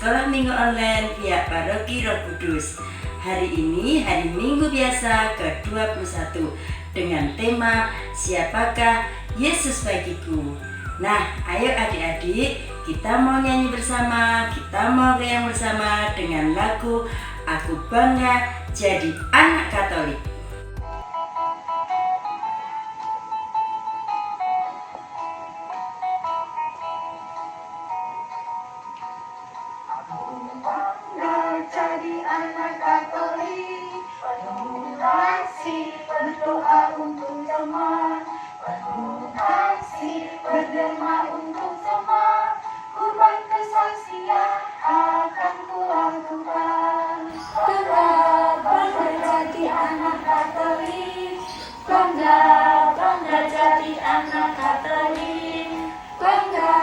Sekolah Minggu Online via Paroki Roh Kudus. Hari ini hari Minggu biasa ke-21 dengan tema Siapakah Yesus bagiku. Nah, ayo adik-adik, kita mau nyanyi bersama, kita mau goyang bersama dengan lagu Aku Bangga Jadi Anak Katolik. Jadi anak Katolik, penuh kasih, berdoa untuk semua, penuh kasih, berdoa untuk semua, kurban kesaksian akan kulakukan. Bangga, bangga jadi anak Katolik, bangga, bangga jadi anak Katolik, bangga,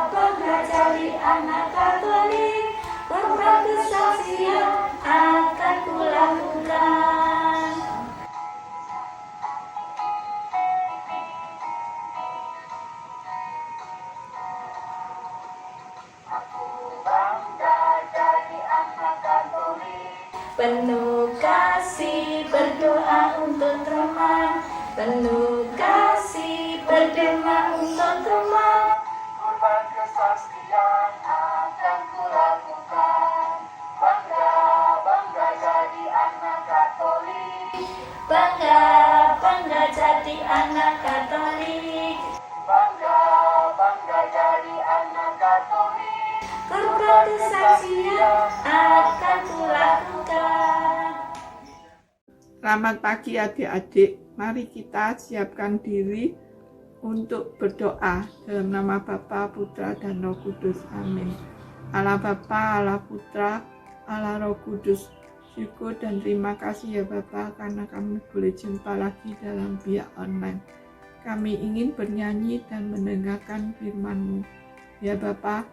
bangga jadi anak Katolik. Kurban kesaksian akan kulakukan. Aku bangga jadi anak Katolik, penuh kasih berdoa untuk teman, penuh kasih berdoa untuk teman. Kurban kesaksian akan kulakukan. Bangga, bangga jadi anak Katolik. Bangga, bangga jadi anak Katolik. Bangga, bangga jadi anak Katolik. Kurban kesaksian akan kulakukan. Selamat pagi adik-adik, mari kita siapkan diri untuk berdoa dalam nama Bapa, Putra, dan Roh Kudus. Amin. Allah Bapa, Allah Putra, Allah Roh Kudus, syukur dan terima kasih ya Bapa karena kami boleh jumpa lagi dalam Via Online. Kami ingin bernyanyi dan mendengarkan firman-Mu. Ya Bapa,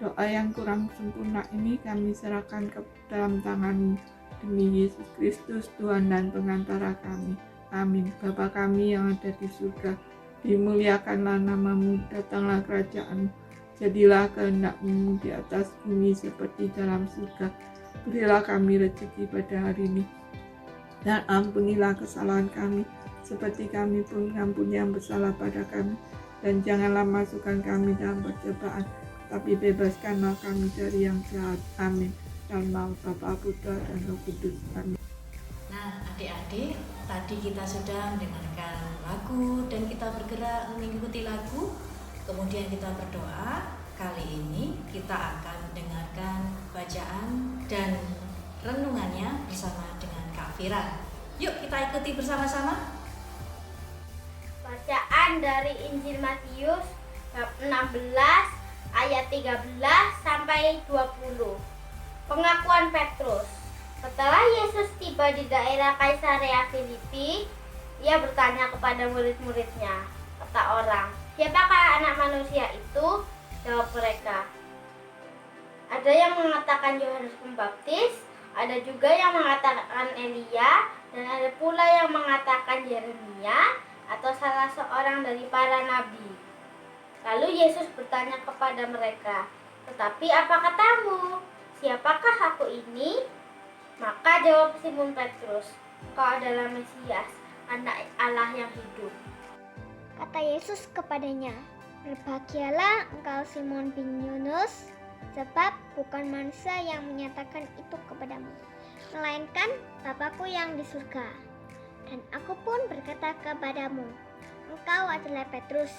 doa yang kurang sempurna ini kami serahkan ke dalam tangan-Mu. Demi Yesus Kristus, Tuhan dan pengantara kami. Amin. Bapa kami yang ada di surga, dimuliakanlah nama-Mu, datanglah kerajaan-Mu, jadilah kehendak-Mu di atas bumi seperti dalam surga. Berilah kami rezeki pada hari ini, dan ampunilah kesalahan kami, seperti kami pun mengampuni yang bersalah pada kami. Dan janganlah masukkan kami dalam percobaan, tapi bebaskanlah kami dari yang jahat. Amin. Dalam nama Bapa, Putra, dan Roh Kudus. Amin. Nah, adik-adik, tadi kita sudah mendengarkan lagu dan kita bergerak mengikuti lagu, kemudian kita berdoa. Kali ini kita akan mendengarkan bacaan dan renungannya bersama dengan Kak Fira. Yuk kita ikuti bersama-sama. Bacaan dari Injil Matius bab 16 ayat 13 sampai 20. Pengakuan Petrus. Setelah Yesus tiba di daerah Kaisarea Filipi, ia bertanya kepada murid-muridnya, kata orang, "Siapakah anak manusia itu?" Jawab mereka, "Ada yang mengatakan Yohanes Pembaptis, ada juga yang mengatakan Elia, dan ada pula yang mengatakan Yeremia atau salah seorang dari para nabi." Lalu Yesus bertanya kepada mereka, "Tetapi apa katamu? Siapakah aku ini?" Maka jawab Simon Petrus, "Engkau adalah Mesias, anak Allah yang hidup." Kata Yesus kepadanya, "Berbahagialah engkau Simon bin Yunus, sebab bukan manusia yang menyatakan itu kepadamu, melainkan Bapa-Ku yang di surga. Dan aku pun berkata kepadamu, engkau adalah Petrus,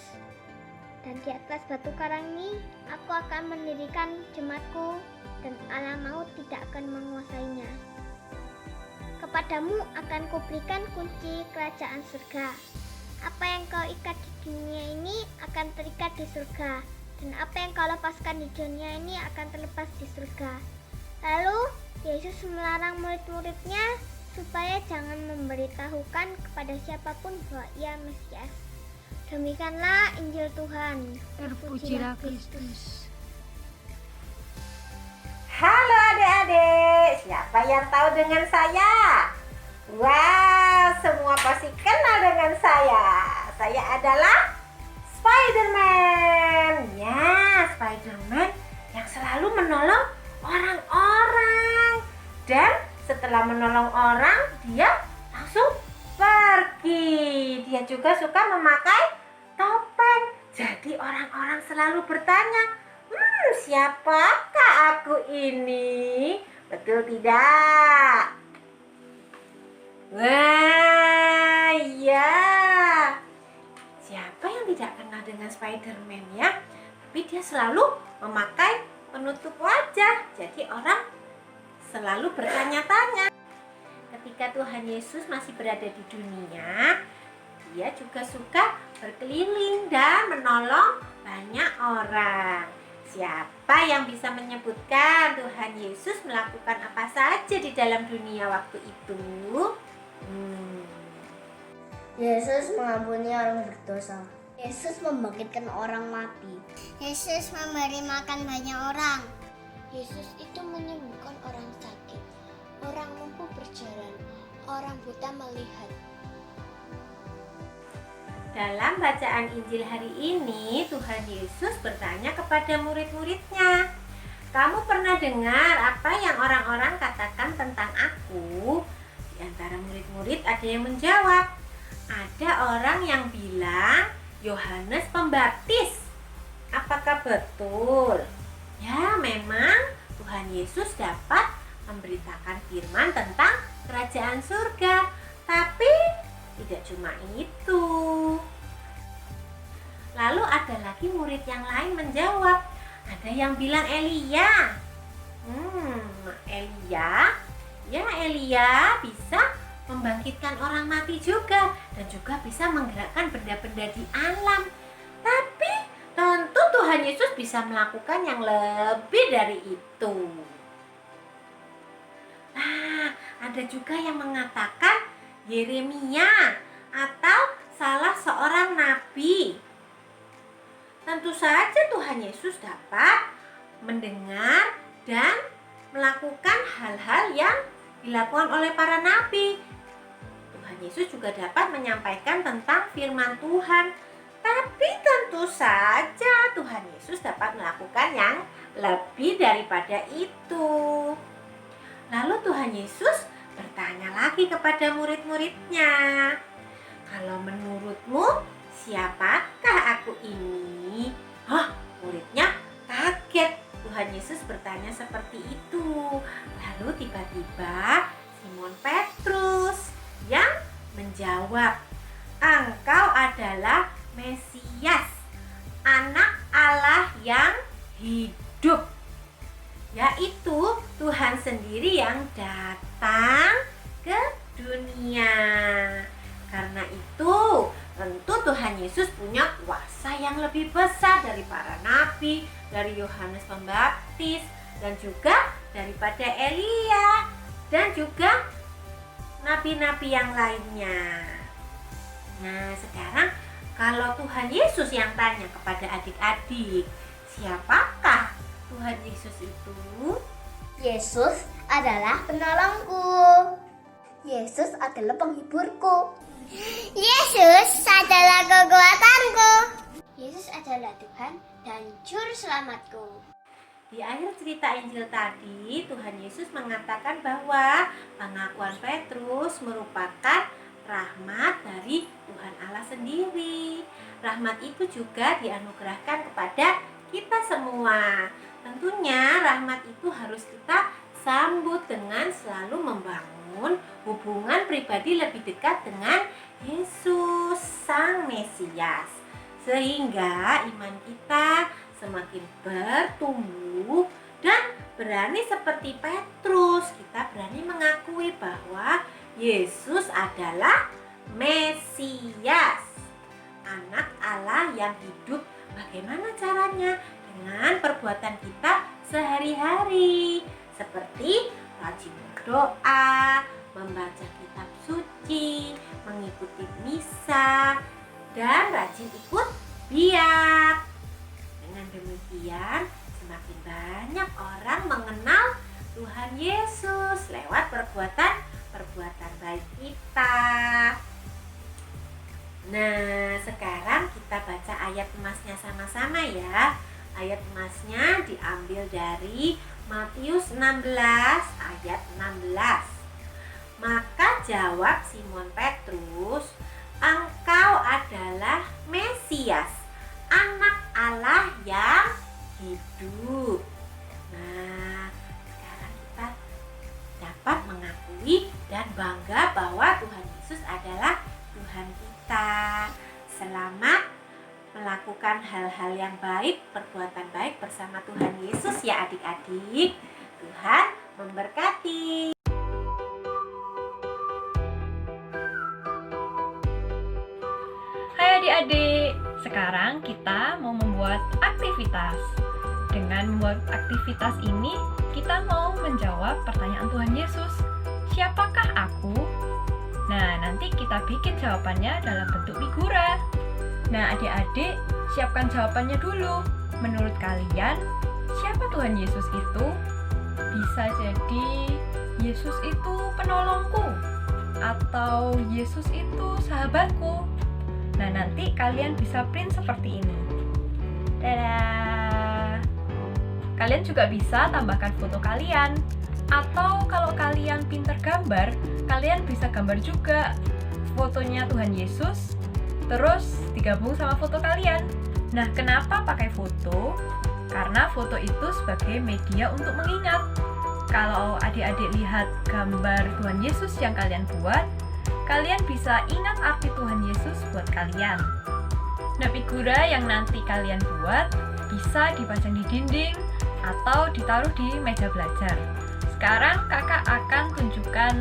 dan di atas batu karang ini aku akan mendirikan jemaat-Ku, dan alam maut tidak akan menguasainya. Kepadamu akan kuberikan kunci kerajaan surga. Apa yang kau ikat di dunia ini akan terikat di surga, dan apa yang kau lepaskan di dunia ini akan terlepas di surga." Lalu Yesus melarang murid-muridnya supaya jangan memberitahukan kepada siapapun bahwa ia Mesias. Demikianlah Injil Tuhan. Terpujilah Kristus. Halo adik-adik, siapa yang tahu dengan saya? Wow, semua pasti kenal dengan saya. Saya adalah Spider-Man. Ya, Spider-Man yang selalu menolong orang-orang. Dan setelah menolong orang, dia langsung pergi. Dia juga suka memakai topeng. Jadi orang-orang selalu bertanya, siapakah aku ini? Betul tidak? Wah, iya. Siapa yang tidak kenal dengan Spider-Man ya? Tapi dia selalu memakai penutup wajah. Jadi orang selalu bertanya-tanya. Ketika Tuhan Yesus masih berada di dunia, dia juga suka berkeliling dan menolong banyak orang. Siapa yang bisa menyebutkan Tuhan Yesus melakukan apa saja di dalam dunia waktu itu? Yesus mengampuni orang berdosa. Yesus membangkitkan orang mati. Yesus memberi makan banyak orang. Yesus itu menyembuhkan orang sakit. Orang lumpuh berjalan. Orang buta melihat. Dalam bacaan Injil hari ini, Tuhan Yesus bertanya kepada murid-muridnya, "Kamu pernah dengar apa yang orang-orang katakan tentang aku?" Di antara murid-murid ada yang menjawab, "Ada orang yang bilang Yohanes Pembaptis." Apakah betul? Ya, memang Tuhan Yesus dapat memberitakan firman tentang kerajaan surga. Tapi tidak cuma itu. Lalu ada lagi murid yang lain menjawab, ada yang bilang Elia. Elia bisa membangkitkan orang mati juga dan juga bisa menggerakkan benda-benda di alam. Tapi tentu Tuhan Yesus bisa melakukan yang lebih dari itu. Nah, ada juga yang mengatakan Yeremia atau salah seorang nabi. Tentu saja Tuhan Yesus dapat mendengar dan melakukan hal-hal yang dilakukan oleh para nabi. Tuhan Yesus juga dapat menyampaikan tentang firman Tuhan. Tapi tentu saja Tuhan Yesus dapat melakukan yang lebih daripada itu. Lalu Tuhan Yesus bertanya lagi kepada murid-muridnya, "Kalau menurutmu siapakah aku ini?" Muridnya kaget. Tuhan Yesus bertanya seperti itu. Lalu tiba-tiba Simon Petrus yang menjawab, "Engkau adalah Mesias, Anak Allah yang hidup." Yaitu Tuhan sendiri yang datang ke dunia. Karena itu tentu Tuhan Yesus punya kuasa yang lebih besar dari para nabi, dari Yohanes Pembaptis, dan juga daripada Elia, dan juga nabi-nabi yang lainnya. Nah, sekarang kalau Tuhan Yesus yang tanya kepada adik-adik, siapakah Tuhan Yesus itu? Yesus adalah penolongku. Yesus adalah penghiburku. Yesus adalah kekuatanku. Yesus adalah Tuhan dan juru selamatku. Di akhir cerita Injil tadi, Tuhan Yesus mengatakan bahwa pengakuan Petrus merupakan rahmat dari Tuhan Allah sendiri. Rahmat itu juga dianugerahkan kepada kita semua. Tentunya rahmat itu harus kita sambut dengan selalu membangun hubungan pribadi lebih dekat dengan Yesus Sang Mesias, sehingga iman kita semakin bertumbuh dan berani seperti Petrus. Kita berani mengakui bahwa Yesus adalah Mesias, Anak Allah yang hidup. Bagaimana caranya? Dengan perbuatan kita sehari-hari, seperti rajin berdoa, membaca kitab suci, mengikuti misa, dan rajin ikut biak. Dengan demikian, semakin banyak orang mengenal Tuhan Yesus lewat perbuatan baik kita. Nah, sekarang kita baca ayat emasnya sama-sama ya. Ayat emasnya diambil dari Matius 16 ayat 16. Maka jawab Simon Petrus, "Engkau adalah Mesias, Anak Allah yang hidup." Nah, sekarang kita dapat mengakui dan bangga bahwa Tuhan Yesus adalah Tuhan kita. Selamat melakukan hal-hal yang baik, perbuatan baik bersama Tuhan Yesus ya adik-adik. Tuhan memberkati. Hai adik-adik, sekarang kita mau membuat aktivitas. Dengan membuat aktivitas ini, kita mau menjawab pertanyaan Tuhan Yesus, "Siapakah aku?" Nah, nanti kita bikin jawabannya dalam bentuk figura. Nah, adik-adik, siapkan jawabannya dulu. Menurut kalian, siapa Tuhan Yesus itu? Bisa jadi Yesus itu penolongku, atau Yesus itu sahabatku. Nah, nanti kalian bisa print seperti ini. Dadah! Kalian juga bisa tambahkan foto kalian. Atau kalau kalian pinter gambar, kalian bisa gambar juga fotonya Tuhan Yesus, terus digabung sama foto kalian. Nah, kenapa pakai foto? Karena foto itu sebagai media untuk mengingat. Kalau adik-adik lihat gambar Tuhan Yesus yang kalian buat, kalian bisa ingat arti Tuhan Yesus buat kalian. Nah, figura yang nanti kalian buat bisa dipajang di dinding atau ditaruh di meja belajar. Sekarang kakak akan tunjukkan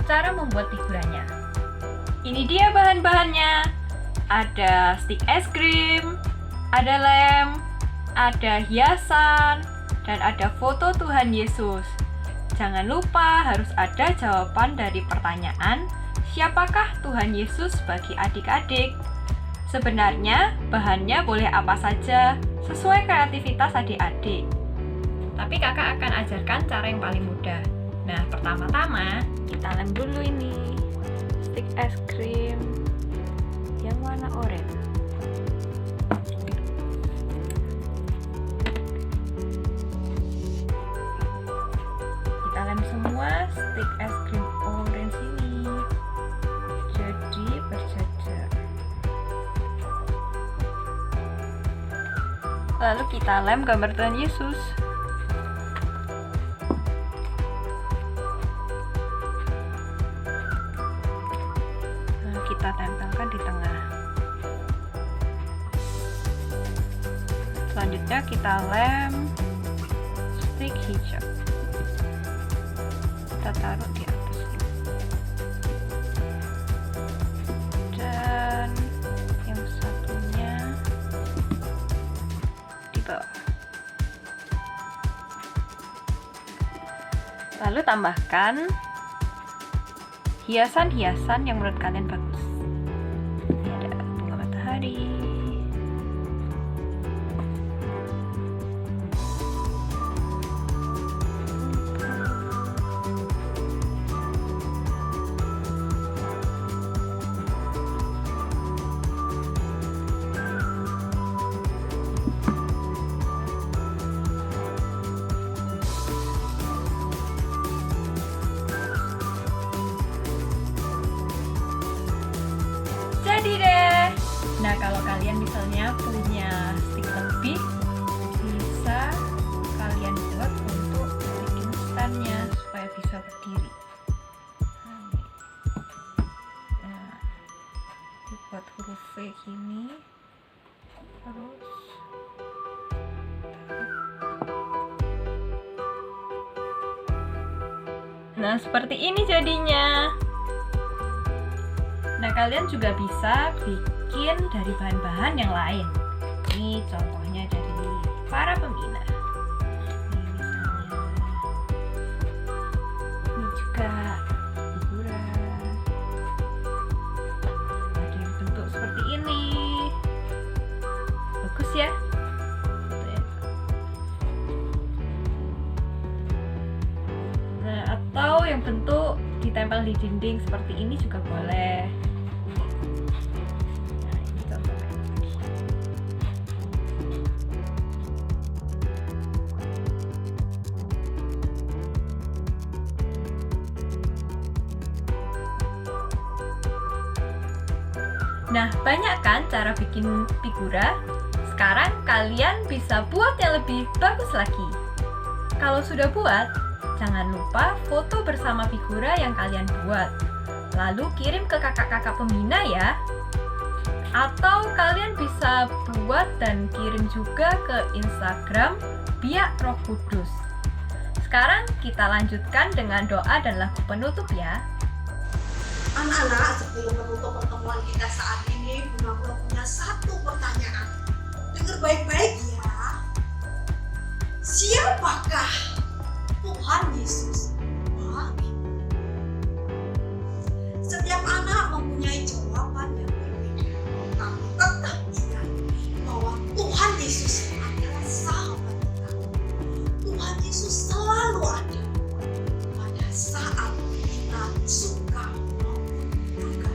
cara membuat figuranya. Ini dia bahan-bahannya. Ada stik es krim, ada lem, ada hiasan, dan ada foto Tuhan Yesus. Jangan lupa harus ada jawaban dari pertanyaan, siapakah Tuhan Yesus bagi adik-adik? Sebenarnya bahannya boleh apa saja, sesuai kreativitas adik-adik. Tapi kakak akan ajarkan cara yang paling mudah. Nah, pertama-tama kita lem dulu ini stik es krim yang warna oranye. Kita lem semua stik es krim orange ini jadi berjajar. Lalu kita lem gambar Tuhan Yesus. Kita tempelkan di tengah. Selanjutnya kita lem stik hijau. Kita taruh di atas. Dan yang satunya di bawah. Lalu tambahkan hiasan-hiasan yang menurut kalian bagus. Ini ada bunga matahari. Jadi deh. Nah, kalau kalian misalnya punya stik lebih, bisa kalian buat untuk bikin standnya supaya bisa berdiri. Nah, dibuat huruf V gini, terus nah seperti ini jadinya. Nah, kalian juga bisa bikin dari bahan-bahan yang lain. Ini contohnya dari para pembina. Ini misalnya. Ini juga figuran. Ada yang bentuk seperti ini. Bagus ya? Nah, atau yang bentuk ditempel di dinding seperti ini juga boleh. Nah, banyak kan cara bikin figura? Sekarang kalian bisa buat yang lebih bagus lagi. Kalau sudah buat, jangan lupa foto bersama figura yang kalian buat. Lalu kirim ke kakak-kakak pembina ya. Atau kalian bisa buat dan kirim juga ke Instagram Biak Roh Kudus. Sekarang kita lanjutkan dengan doa dan lagu penutup ya. Anak-anak, sebelum menutup pertemuan kita saat ini, Bunda Guru punya satu pertanyaan. Dengar baik-baik ya. Siapakah Tuhan Yesus bagimu? Setiap anak mempunyai jawaban yang berbeda. Tapi tetap ingat bahwa Tuhan Yesus adalah sahabat kita. Tuhan Yesus selalu ada pada saat kita suka maupun duka.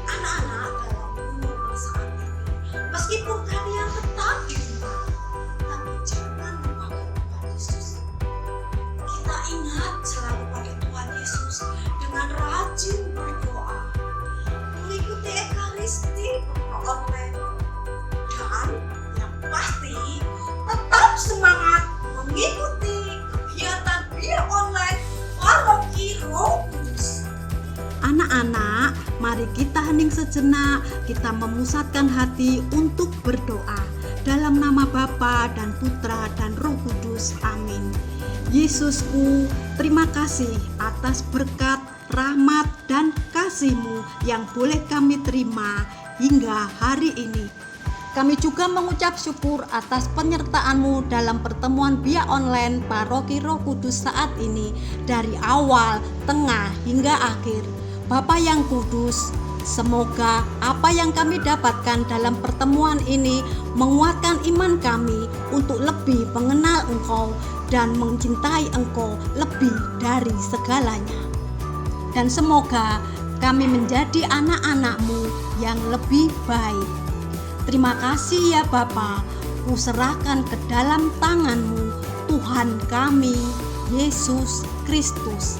Anak-anak dalam umur saat ini, meskipun kalian tetap di rumah, tapi jangan lupakan Tuhan Yesus. Kita ingat selalu pada Tuhan Yesus dengan rajin berdoa, mengikuti Ekaristi online, dan yang pasti tetap semangat mengikuti kegiatan Biak Online Paroki Roh Kudus. Anak-anak, mari kita hening sejenak, kita memusatkan hati untuk berdoa. Dalam nama Bapa dan Putra dan Roh Kudus, amin. Yesusku, terima kasih atas berkat, rahmat, dan kasih-Mu yang boleh kami terima hingga hari ini. Kami juga mengucap syukur atas penyertaan-Mu dalam pertemuan Biak Online Paroki Roh Kudus saat ini, dari awal, tengah, hingga akhir. Bapa yang kudus, semoga apa yang kami dapatkan dalam pertemuan ini menguatkan iman kami untuk lebih mengenal Engkau dan mencintai Engkau lebih dari segalanya. Dan semoga kami menjadi anak-anak-Mu yang lebih baik. Terima kasih ya Bapa, kuserahkan ke dalam tangan-Mu Tuhan kami, Yesus Kristus.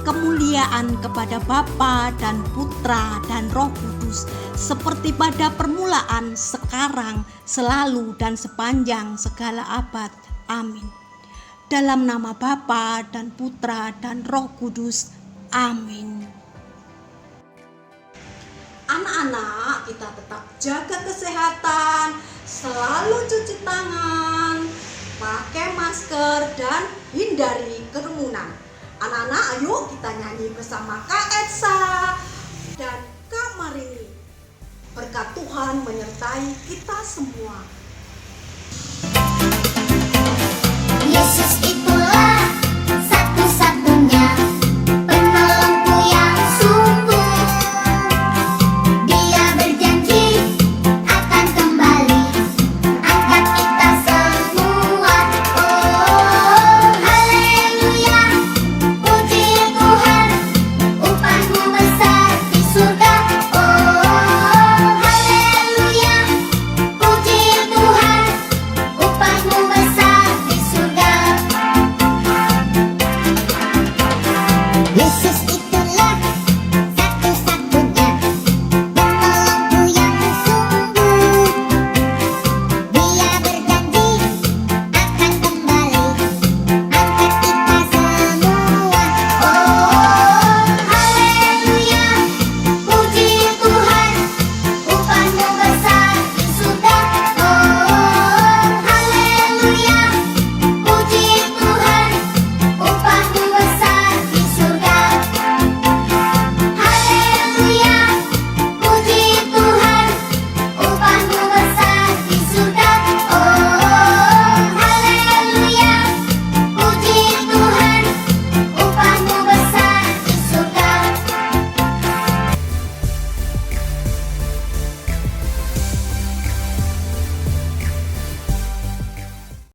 Kemuliaan kepada Bapa dan Putra dan Roh Kudus, seperti pada permulaan, sekarang, selalu, dan sepanjang segala abad. Amin. Dalam nama Bapa dan Putra dan Roh Kudus. Amin. Anak-anak, kita tetap jaga kesehatan, selalu cuci tangan, pakai masker, dan hindari kerumunan. Anak-anak, ayo kita nyanyi bersama Kak Etsa dan Kak Marini. Berkat Tuhan menyertai kita semua. Yesus